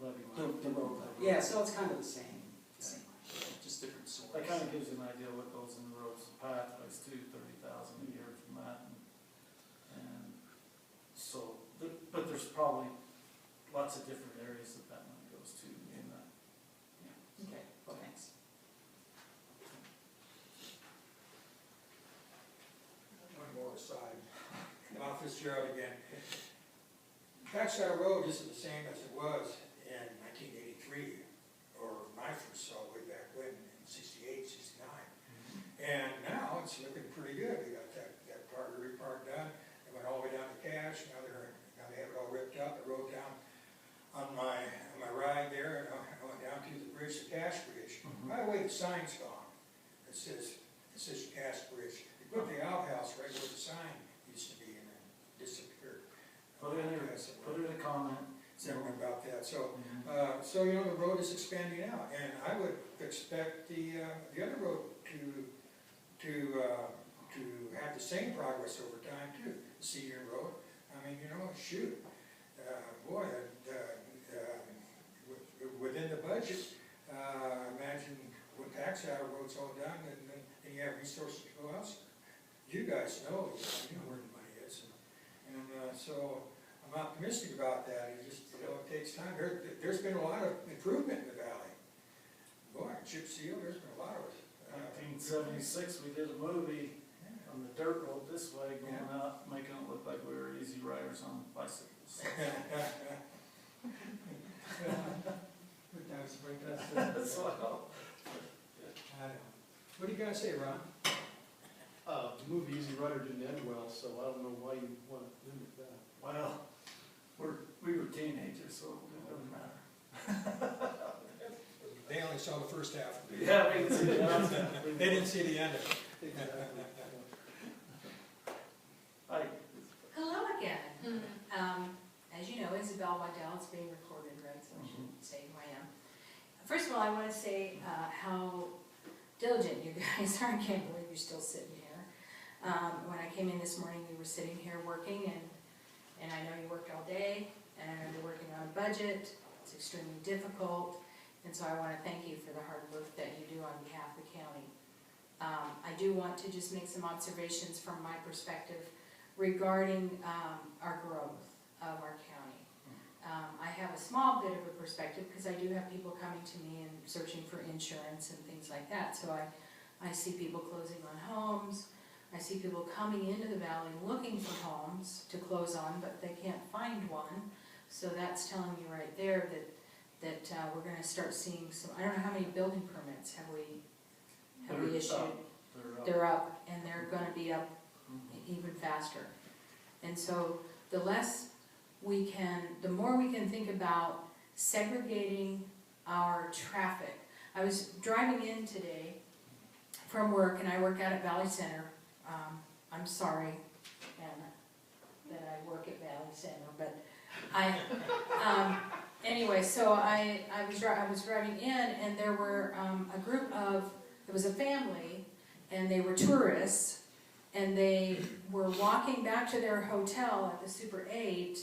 levy money.
The road levy. Yeah, so it's kind of the same, just different source.
That kind of gives you an idea what goes in the roads and pathways too, 30,000 a year from that. And so, but there's probably lots of different areas that money goes to in that.
Yeah. Okay, well, thanks.
One more aside. Bob Fitzgerald again. Backside Road isn't the same as it was in 1983, or when I first saw it way back when, in 68, 69. And now it's looking pretty good. We got that part of the repart done. It went all the way down to Cache. Now they have it all ripped up. I rode down on my ride there, and I went down to the bridge, the Cache Bridge. By the way, the sign's gone. It says Cache Bridge. They put the outhouse right where the sign used to be, and then disappeared.
Put it in a comment.
Something about that. So, the road is expanding out, and I would expect the other road to have the same progress over time too. The Cedar Road. I mean, shoot, boy, within the budget, imagine when tax hour road's all done, and then you have resources to go elsewhere. You guys know, where the money is, and so I'm optimistic about that. It just, it takes time. There's been a lot of improvement in the valley. Boy, chip seal, there's been a lot of it.
1976, we did a movie on the dirt road this way, going out, making it look like we were easy riders on bicycles. So,
I know. What do you guys say, Ron?
The movie Easy Rider didn't end well, so I don't know why you want to limit that.
well, we were teenagers, so it doesn't matter.
They only saw the first half of it.
Yeah, we didn't see the
They didn't see the end of it.
Hi.
Hello again. As you know, Isabel Waddell, it's being recorded, right, so I shouldn't say who I am. First of all, I want to say how diligent you guys are. I can't believe you're still sitting here. When I came in this morning, we were sitting here working, and I know you worked all day, and I know you're working on a budget. It's extremely difficult, and so I want to thank you for the hard work that you do on behalf of the county. I do want to just make some observations from my perspective regarding our growth of our county. I have a small bit of a perspective because I do have people coming to me and searching for insurance and things like that. So I see people closing on homes. I see people coming into the valley looking for homes to close on, but they can't find one. So that's telling me right there that we're going to start seeing some. I don't know how many building permits have we issued. They're up, and they're going to be up even faster. And so the more we can think about segregating our traffic. I was driving in today from work, and I work out at Valley Center. I'm sorry, Anna, that I work at Valley Center, but anyway, so I was driving in, and there were there was a family, and they were tourists, and they were walking back to their hotel at the Super 8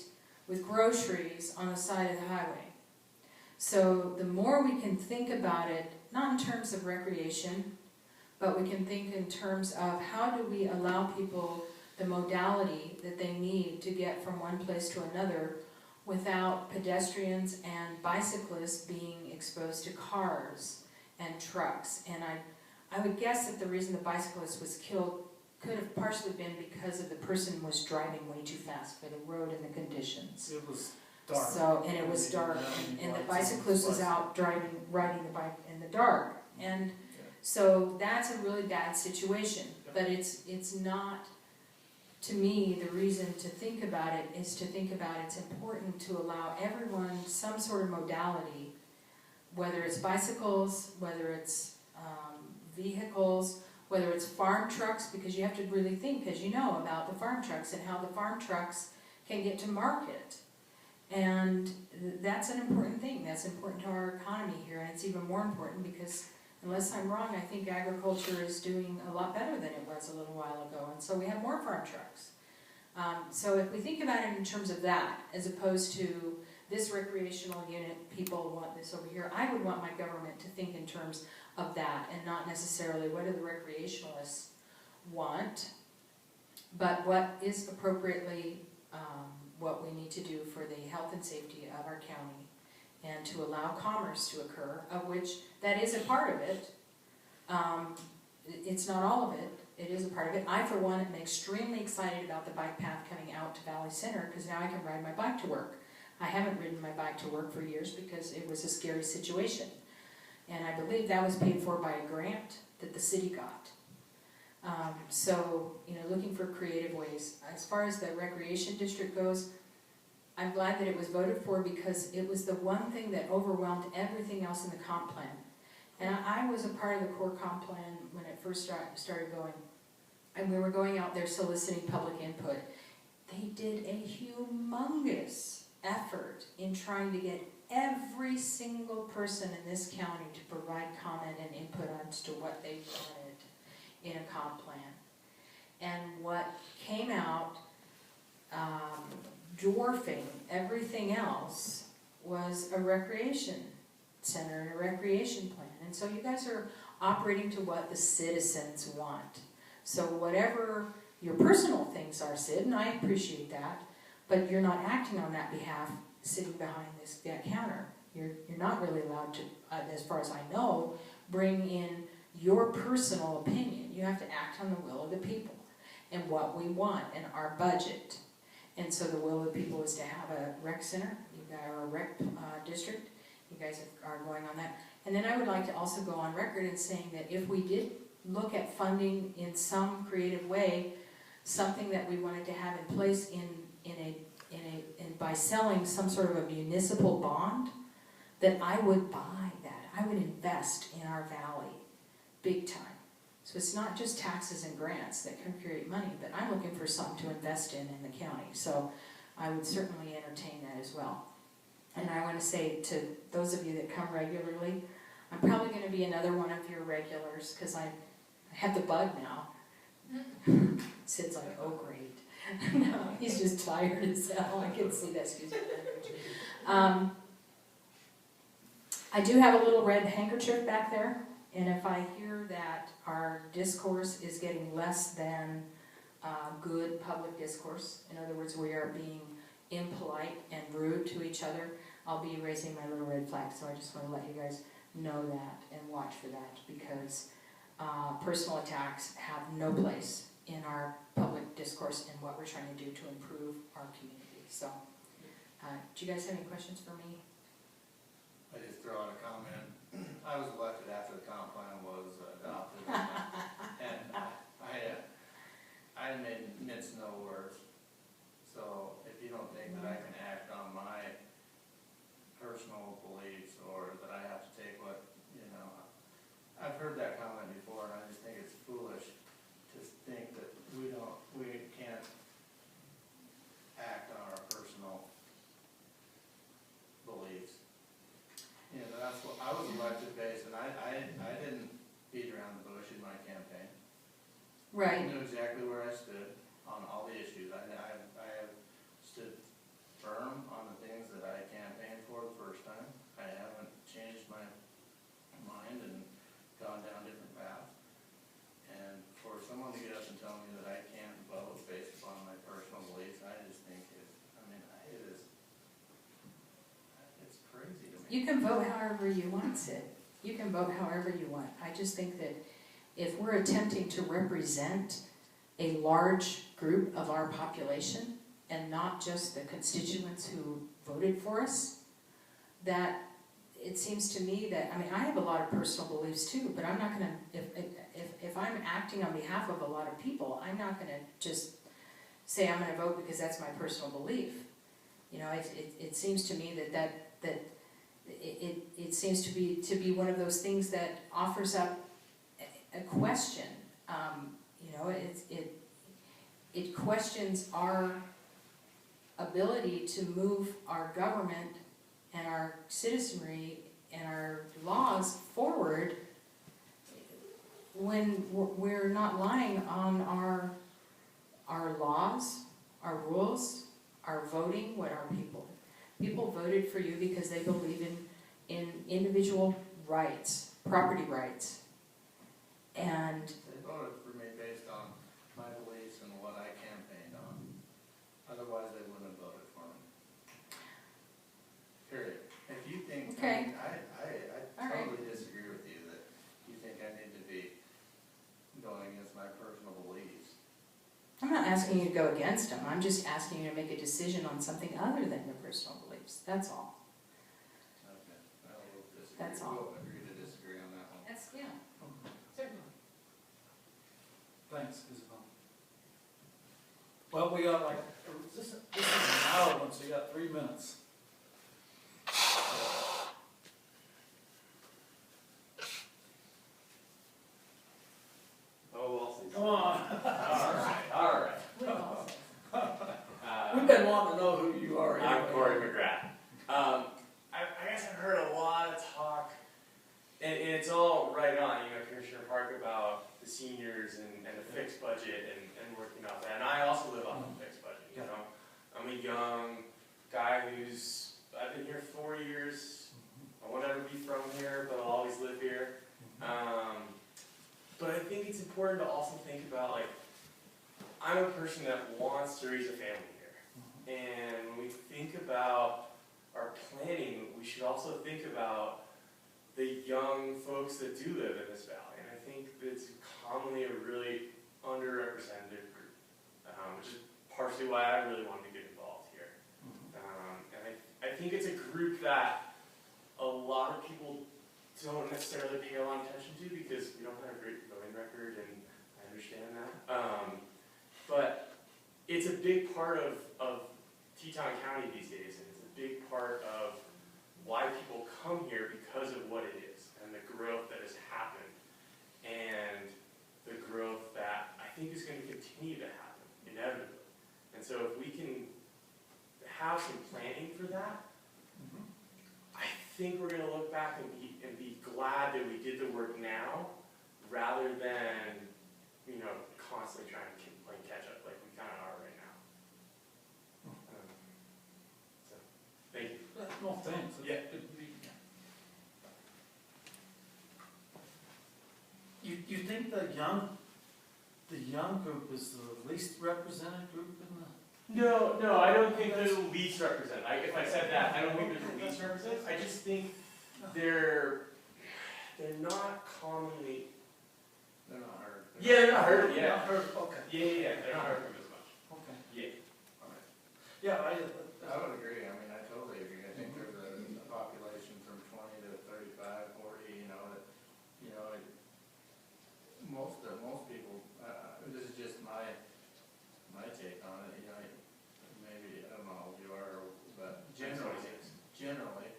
with groceries on the side of the highway. So the more we can think about it, not in terms of recreation, but we can think in terms of how do we allow people the modality that they need to get from one place to another without pedestrians and bicyclists being exposed to cars and trucks. And I would guess that the reason the bicyclist was killed could have partially been because of the person was driving way too fast for the road and the conditions.
It was dark.
So, and it was dark, and the bicyclist was out riding the bike in the dark. And so that's a really bad situation, but it's not, to me, the reason to think about it is to think about it's important to allow everyone some sort of modality, whether it's bicycles, whether it's vehicles, whether it's farm trucks, because you have to really think, as you know, about the farm trucks and how the farm trucks can get to market. And that's an important thing. That's important to our economy here, and it's even more important because, unless I'm wrong, I think agriculture is doing a lot better than it was a little while ago, and so we have more farm trucks. So if we think about it in terms of that, as opposed to this recreational unit, people want this over here, I would want my government to think in terms of that, and not necessarily what do the recreationalists want, but what is appropriately what we need to do for the health and safety of our county, and to allow commerce to occur, of which that is a part of it. It's not all of it, it is a part of it. I, for one, am extremely excited about the bike path coming out to Valley Center, because now I can ride my bike to work. I haven't ridden my bike to work for years because it was a scary situation. And I believe that was paid for by a grant that the city got. So, looking for creative ways. As far as the recreation district goes, I'm glad that it was voted for because it was the one thing that overwhelmed everything else in the comp plan. And I was a part of the core comp plan when it first started going. And we were going out there soliciting public input. They did a humongous effort in trying to get every single person in this county to provide comment and input as to what they wanted in a comp plan. And what came out dwarfing everything else was a recreation center and a recreation plan. And so you guys are operating to what the citizens want. So whatever your personal things are, Sid, and I appreciate that, but you're not acting on that behalf sitting behind that counter. You're not really allowed to, as far as I know, bring in your personal opinion. You have to act on the will of the people and what we want and our budget. And so the will of the people is to have a rec center, or a rec district. You guys are going on that. And then I would like to also go on record in saying that if we did look at funding in some creative way, something that we wanted to have in place by selling some sort of a municipal bond, that I would buy that. I would invest in our valley big time. So it's not just taxes and grants that can create money, but I'm looking for something to invest in the county. So I would certainly entertain that as well. And I want to say to those of you that come regularly, I'm probably going to be another one of your regulars because I have the bug now. Sid's like, oh great. No, he's just tired as hell. I can see that, excuse me. I do have a little red handkerchief back there, and if I hear that our discourse is getting less than good public discourse, in other words, we are being impolite and rude to each other, I'll be raising my little red flag. So I just want to let you guys know that and watch for that, because personal attacks have no place in our public discourse and what we're trying to do to improve our community. So, do you guys have any questions for me?
I just throw out a comment. I was elected after the comp plan was adopted, and I made mince no words. So if you don't think that I can act on my personal beliefs, or that I have to take what, I've heard that comment before, and I just think it's foolish to think that we can't act on our personal beliefs. That's what, I was elected based, and I didn't beat around the bush in my campaign.
Right.
I knew exactly where I stood on all the issues. I have stood firm on the things that I campaigned for the first time. I haven't changed my mind and gone down different paths. And for someone to get up and tell me that I can't vote based upon my personal beliefs, I just think it's crazy to me.
You can vote however you want, Sid. You can vote however you want. I just think that if we're attempting to represent a large group of our population, and not just the constituents who voted for us, that it seems to me that, I mean, I have a lot of personal beliefs too, but I'm not gonna, if I'm acting on behalf of a lot of people, I'm not gonna just say I'm gonna vote because that's my personal belief. You know, it seems to me that it seems to be one of those things that offers up a question. You know, it questions our ability to move our government and our citizenry and our laws forward when we're not lying on our laws, our rules, our voting, what our people voted for you because they believe in individual rights, property rights. And
They voted for me based on my beliefs and what I campaigned on. Otherwise, they wouldn't have voted for me. Period. If you think,
Okay.
I
All right.
totally disagree with you that you think I need to be going against my personal beliefs.
I'm not asking you to go against them, I'm just asking you to make a decision on something other than your personal beliefs, that's all.
Okay. I will disagree.
That's all.
We'll agree to disagree on that one.
That's, yeah, certainly.
Thanks, Isabel. Well, we got like, this is an hour one, so you got 3 minutes.
Oh, I'll say
Come on.
All right.
We all say.
We've been wanting to know who you are.
I'm
anyway.
Corey McGrath. I guess I've heard a lot of talk, and it's all right on, you know, Commissioner Park, about the seniors and the fixed budget and working off that. And I also live off a fixed budget, you know. I'm a young guy I've been here 4 years. I won't ever be from here, but I'll always live here. But I think it's important to also think about, like, I'm a person that wants to raise a family here. And when we think about our planning, we should also think about the young folks that do live in this valley. And I think it's commonly a really underrepresented group, which is partially why I really wanted to get involved here. And I think it's a group that a lot of people don't necessarily pay a lot of attention to because we don't have a great voting record, and I understand that. But it's a big part of Teton County these days, and it's a big part of why people come here because of what it is, and the growth that has happened, and the growth that I think is going to continue to happen, inevitably. And so if we can have some planning for that, I think we're going to look back and be glad that we did the work now, rather than, you know, constantly trying to play catch up like we kind of are right now. So, thank you.
No, thanks. It's
Yeah.
good to meet you. You think the young group is the least represented group in the?
No, I don't think they're the least represented. If I said that, I don't think they're the least represented. I just think they're not commonly.
They're not heard.
Yeah, they're not heard. Yeah.
Not heard, okay.
Yeah, they're not heard as much.
Okay.
Yeah.
Yeah,
I would agree. I mean, I totally agree. I think there's a population from 20 to 35, 40, you know, that, you know, most people, this is just my take on it, you know, maybe, I don't know how old you are, but generally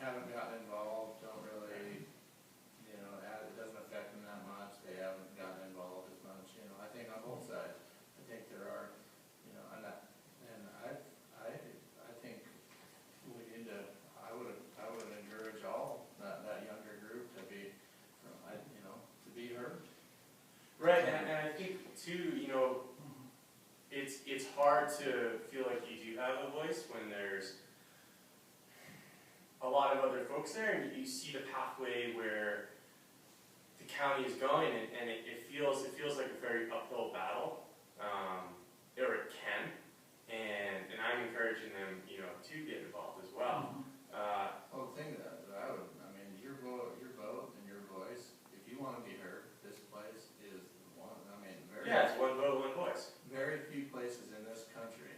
haven't gotten involved, don't really, you know, it doesn't affect them that much, they haven't gotten involved as much, you know, I think on both sides, I think there are, you know, and I think we need to, I would encourage all that younger group to be, you know, to be heard.
Right, and I think too, you know, it's hard to feel like you do have a voice when there's a lot of other folks there, and you see the pathway where the county is going, and it feels like a very uphill battle, or it can, and I'm encouraging them, you know, to get involved as well.
Well, the thing that I mean, your vote and your voice, if you want to be heard, this place is one, I mean,
Yeah, it's one vote, one voice.
very few places in this country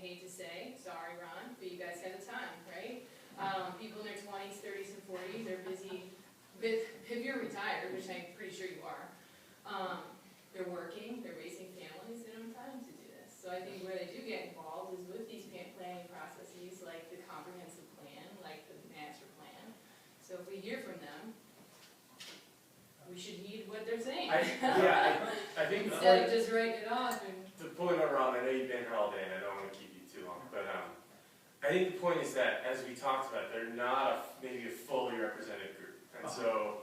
hate to say, sorry Ron, but you guys have the time, right? People in their 20s, 30s, and 40s are busy, if you're retired, which I'm pretty sure you are, they're working, they're raising families, they don't have time to do this. So I think where they do get involved is with these planning processes, like the comprehensive plan, like the master plan. So if we hear from them, we should heed what they're saying.
I think the
Instead of
point,
just writing it off and.
the point around, I know you've been here all day and I don't want to keep you too long, but I think the point is that, as we talked about, they're not maybe a fully represented group. And so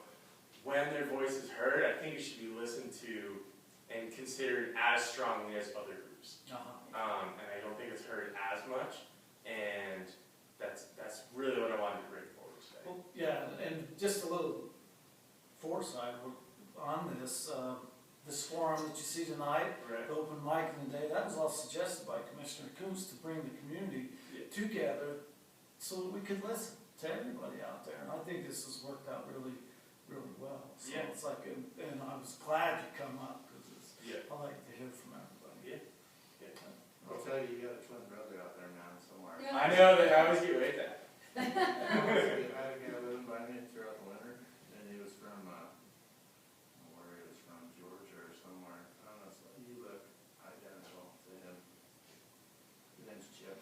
when their voice is heard, I think it should be listened to and considered as strongly as other groups. And I don't think it's heard as much, and that's really what I wanted to bring forward today.
Well, yeah, and just a little foresight on this, this forum that you see tonight,
Right.
the open mic in the day, that was all suggested by Commissioner Coons to bring the community together so that we could listen to everybody out there. And I think this has worked out really, really well. So
Yeah.
it's like, and I was glad you come up, because I like to hear from everybody.
I'll tell you, you got a twin brother out there now somewhere.
I know that I always get away with that.
I had a guy living by me throughout the winter, and he was from, where he was from, Georgia or somewhere. I don't know, so he looked identical to him. His name's Chip.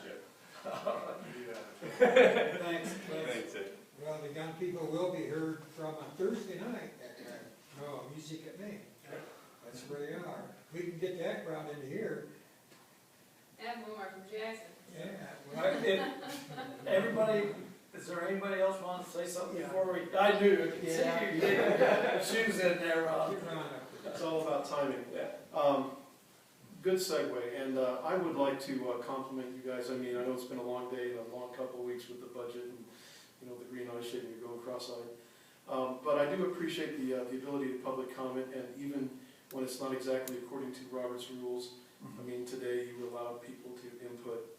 Chip.
You got it.
Thanks.
Thanks, Ed.
Well, the young people will be heard from on Thursday night at, Music at Maine. That's where they are. We can get that crowd into here.
And Wilmar from Jackson.
Yeah.
Everybody, is there anybody else want to say something
Yeah.
before we, I do, I can see you getting shoes in there, Ron.
Get Ron up there.
It's all about timing. Good segue, and I would like to compliment you guys. I mean, I know it's been a long day and a long couple of weeks with the budget and, the green eyes shaking, you're going cross-eyed. But I do appreciate the ability to public comment, and even when it's not exactly according to Robert's rules. I mean, today you allowed people to input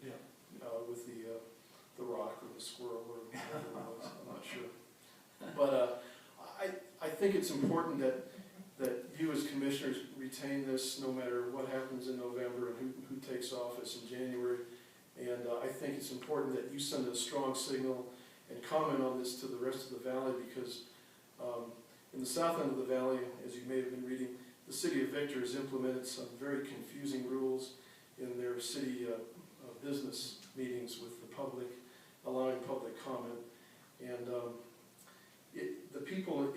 with the rock or the squirrel or whatever it was, I'm not sure. But I think it's important that you as commissioners retain this no matter what happens in November and who takes office in January. And I think it's important that you send a strong signal and comment on this to the rest of the valley, because in the south end of the valley, as you may have been reading, the city of Victor has implemented some very confusing rules in their city business meetings with the public, allowing public comment. And the people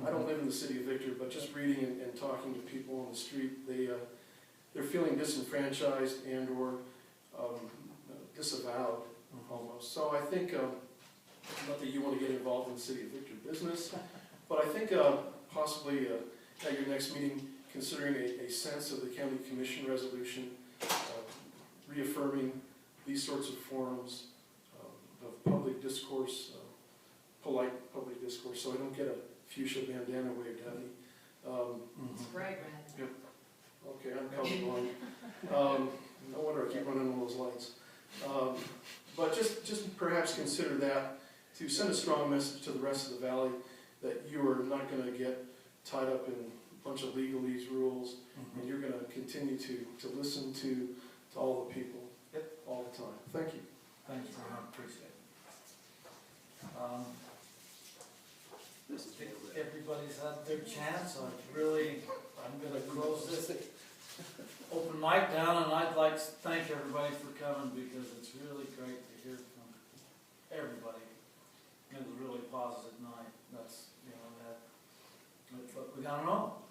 I don't live in the city of Victor, but just reading and talking to people on the street, they're feeling disenfranchised and or disavowed almost. So I think, not that you want to get involved in the city of Victor business, but I think possibly at your next meeting, considering a sense of the county commission resolution, reaffirming these sorts of forums of public discourse, polite public discourse, so I don't get a fuchsia bandana waved at me.
It's bright red.
Okay, I'm colorblind. No wonder I keep running all those lights. But just perhaps consider that, to send a strong message to the rest of the valley that you are not going to get tied up in a bunch of legalese rules, and you're going to continue to listen to all the people all the time. Thank you.
Thanks, Ron, appreciate it. Everybody's had their chance. I'm going to close this open mic down, and I'd like to thank everybody for coming, because it's really great to hear from everybody. It was a really positive night. That's, but we gotta know.